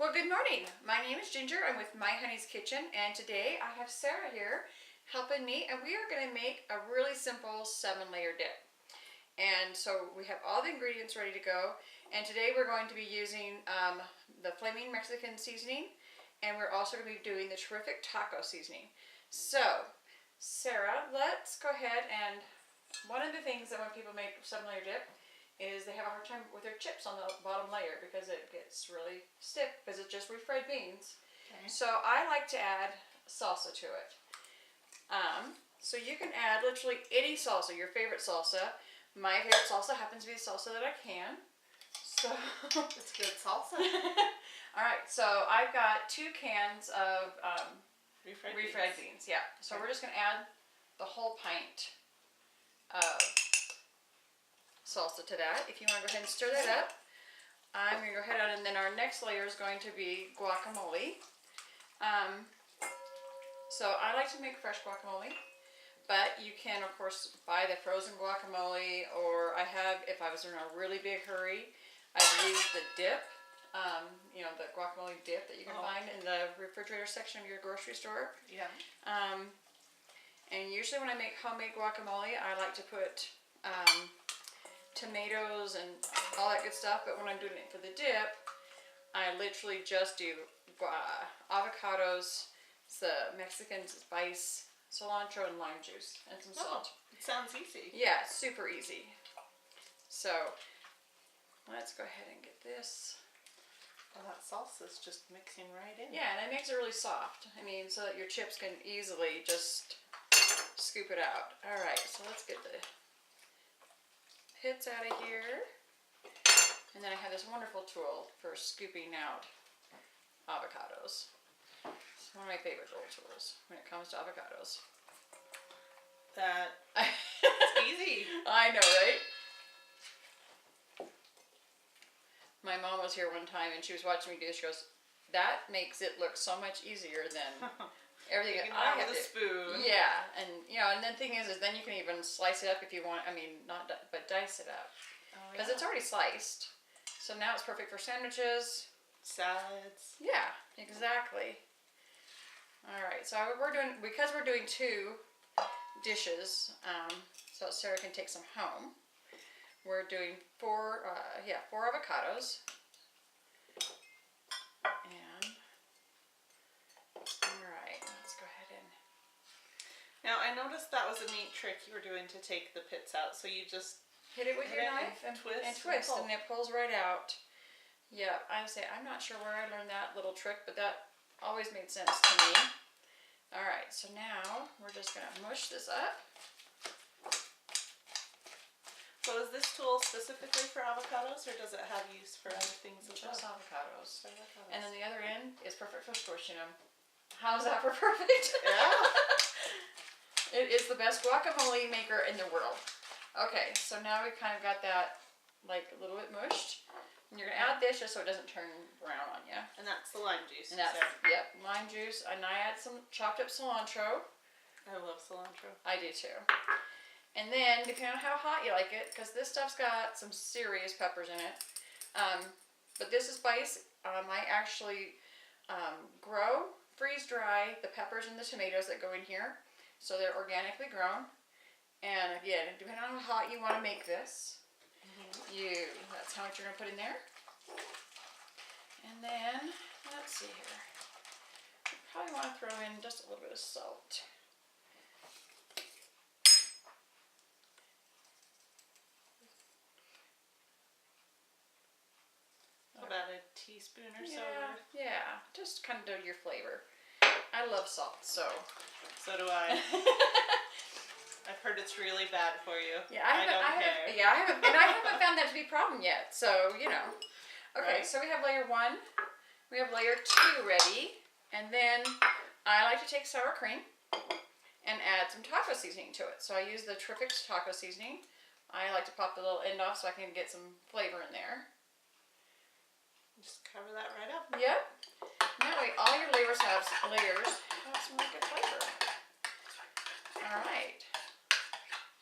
Well, good morning. My name is Ginger. I'm with My Honey's Kitchen, and today I have Sarah here helping me, and we are going to make a really simple 7-layer dip. And so we have all the ingredients ready to go, and today we're going to be using the Flaming Mexican seasoning, and we're also going to be doing the terrific taco seasoning. So, Sarah, let's go ahead, and one of the things that when people make 7-layer dip is they have a hard time with their chips on the bottom layer because it gets really stiff because it's just refried beans. Okay. So I like to add salsa to it. So you can add literally any salsa, your favorite salsa. My favorite salsa happens to be the salsa that I can. So it's good salsa. All right, so I've got 2 cans of refried beans. Yeah. So we're just gonna add the whole pint of salsa to that. If you want to go ahead and stir that up, I'm going to go ahead on, and then our next layer is going to be guacamole. So I like to make fresh guacamole, but you can of course buy the frozen guacamole, or I have, if I was in a really big hurry, I've used the dip, you know, the guacamole dip that you can find in the refrigerator section of your grocery store. Yeah. And usually when I make homemade guacamole, I like to put tomatoes and all that good stuff, but when I'm doing it for the dip, I literally just do avocados, the Mexican spice, cilantro, and lime juice, and some salt. It sounds easy. Yeah, super easy. So let's go ahead and get this. Well, that salsa's just mixing right in. Yeah, and it makes it really soft. I mean, so that your chips can easily just scoop it out. All right, so let's get the pits out of here, and then I have this wonderful tool for scooping out avocados. It's one of my favorite little tools when it comes to avocados. It's easy. I know, right? My mom was here one time and she was watching me do this. She goes, "That makes it look so much easier than everything I have with a spoon." Yeah, and you know, and the thing is then you can even slice it up if you want. I mean, but dice it up because it's already sliced. So now it's perfect for sandwiches, salads. Yeah, exactly. All right, so because we're doing 2 dishes, so Sarah can take some home. We're doing 4 avocados. And all right, let's go ahead and. Now I noticed that was a neat trick you were doing to take the pits out. So you just hit it with your knife and twist, and it pulls right out. Yeah, I'm not sure where I learned that little trick, but that always made sense to me. All right, so now we're just gonna mush this up. So is this tool specifically for avocados, or does it have use for other things as well? Just avocados. And then the other end is perfect for squishing them. How's that for perfect? Yeah. It is the best guacamole maker in the world. Okay, so now we've kind of got that like a little bit mushed. And you're gonna add this just so it doesn't turn brown on you. And that's the lime juice. And that's, yep, lime juice. And I add some chopped up cilantro. I love cilantro. I do too. And then, depending on how hot you like it, because this stuff's got some serious peppers in it. But this is spice. I actually freeze dry the peppers and the tomatoes that go in here. So they're organically grown. And again, depending on how hot you want to make this, that's how much you're going to put in there. And then, let's see here. You probably want to throw in just a little bit of salt. About a teaspoon or so. Yeah, just kind of do your flavor. I love salt, so. So do I. I've heard it's really bad for you. Yeah, I haven't found that to be a problem yet. So you know. Okay, right. So we have layer 1, we have layer 2 ready, and then I like to take sour cream and add some taco seasoning to it. So I use the terrific taco seasoning. I like to pop the little end off so I can get some flavor in there. Just cover that right up. Yep. That way all your layers have some really good flavor. All right.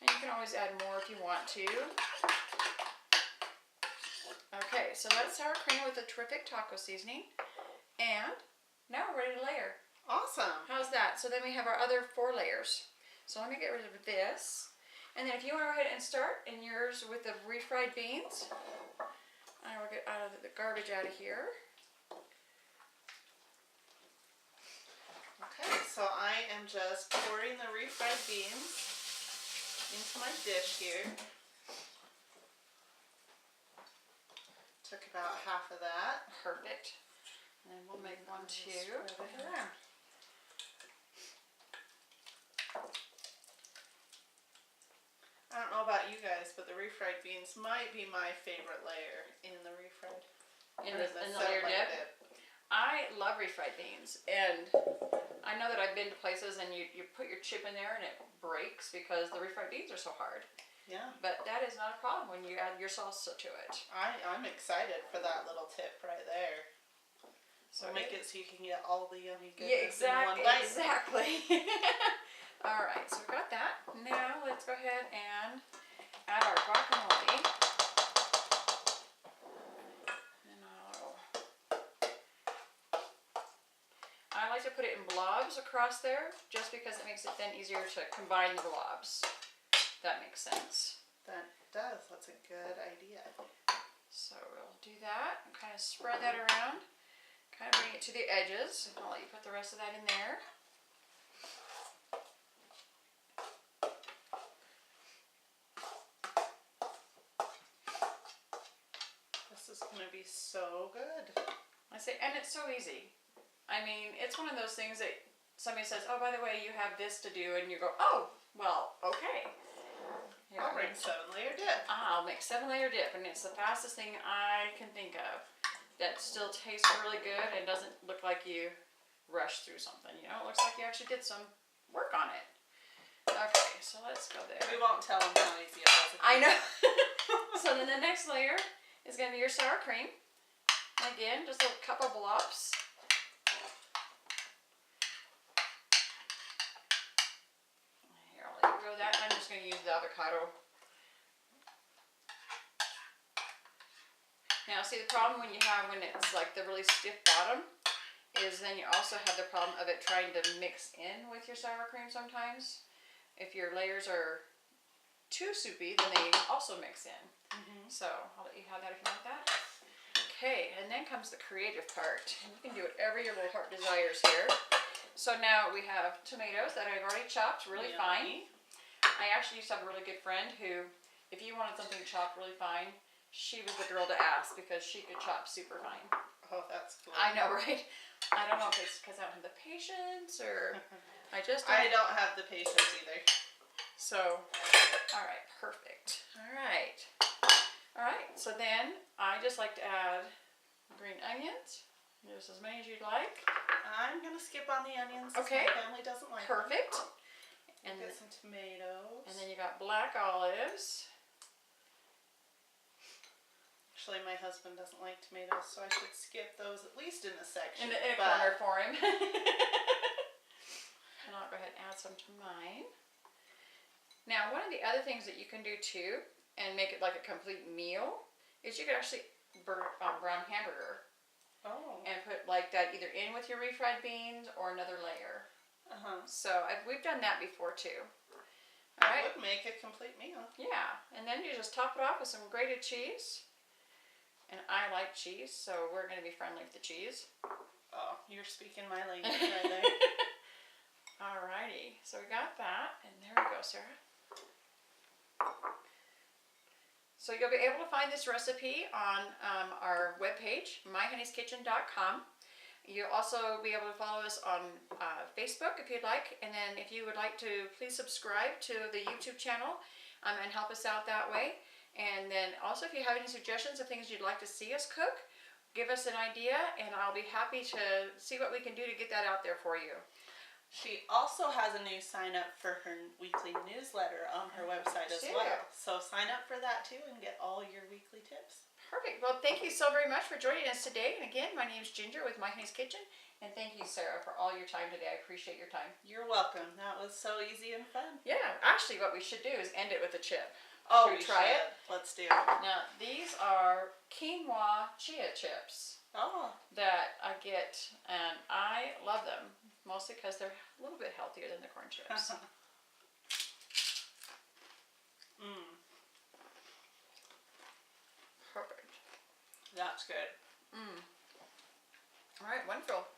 And you can always add more if you want to. Okay, so that's sour cream with a terrific taco seasoning. And now we're ready to layer. Awesome. How's that? So then we have our other 4 layers. So let me get rid of this. And then if you want to go ahead and start in yours with the refried beans, I will get out of the garbage out of here. Okay, so I am just pouring the refried beans into my dish here. Took about half of that. Perfect. And then we'll make one too. Spread it around. I don't know about you guys, but the refried beans might be my favorite layer in the refried. In the layer dip. I love refried beans, and I know that I've been to places and you put your chip in there and it breaks because the refried beans are so hard. Yeah. But that is not a problem when you add your salsa to it. I'm excited for that little tip right there. So make it so you can get all the yummy goodness in one bite. Exactly. All right, so we've got that. Now let's go ahead and add our guacamole. And I like to put it in blobs across there just because it makes it then easier to combine the blobs. That makes sense. That does. That's a good idea. So we'll do that and kind of spread that around. Kind of bring it to the edges. I'll let you put the rest of that in there. This is going to be so good. I say, and it's so easy. I mean, it's one of those things that somebody says, oh, by the way, you have this to do, and you go, oh, well, okay. Here, I'll bring 7-layer dip. I'll make 7-layer dip, and it's the fastest thing I can think of that still tastes really good and doesn't look like you rushed through something. You know, it looks like you actually did some work on it. Okay, so let's go there. We won't tell them how easy it was. I know. So then the next layer is going to be your sour cream. And again, just a couple blobs. Here, I'll let you go that. I'm just going to use the avocado. Now, see, the problem when it's like the really stiff bottom is then you also have the problem of it trying to mix in with your sour cream sometimes. If your layers are too soupy, then they also mix in. So I'll let you have that if you want that. Okay, and then comes the creative part. And you can do whatever your little heart desires here. So now we have tomatoes that I've already chopped really fine. I actually used to have a really good friend who, if you wanted something chopped really fine, she was the girl to ask because she could chop super fine. Oh, that's cool. I know, right? I don't know if it's because I don't have the patience or I just I don't have the patience either. So, all right, perfect. All right. All right, so then I just like to add green onions. Just as many as you'd like. I'm going to skip on the onions. Okay. My family doesn't like Perfect. them. And Get some tomatoes. And then you got black olives. Actually, my husband doesn't like tomatoes, so I should skip those at least in a section. In a corner for him. And I'll go ahead and add some to mine. Now, one of the other things that you can do too, and make it like a complete meal, is you could actually burn brown hamburger. Oh. And put like that either in with your refried beans or another layer. So we've done that before too. All right. That would make a complete meal. Yeah, and then you just top it off with some grated cheese. And I like cheese, so we're going to be friendly with the cheese. Oh, you're speaking my language right there. Alrighty, so we got that, and there we go, Sarah. So you'll be able to find this recipe on our webpage, myhoneykitchen.com. You'll also be able to follow us on Facebook if you'd like, and then if you would like to, please subscribe to the YouTube channel and help us out that way. And then also if you have any suggestions of things you'd like to see us cook, give us an idea and I'll be happy to see what we can do to get that out there for you. She also has a new sign up for her weekly newsletter on her website as well. So sign up for that too and get all your weekly tips. Perfect. Well, thank you so very much for joining us today. And again, my name is Ginger with My Honey's Kitchen. And thank you, Sarah, for all your time today. I appreciate your time. You're welcome. That was so easy and fun. Yeah, actually what we should do is end it with a chip. Oh, Should we try it? Let's do it. Now, these are quinoa chia chips. Oh. that I get, and I love them, mostly because they're a little bit healthier than the corn chips. Mmm. Perfect. That's good. Mmm. All right, wonderful.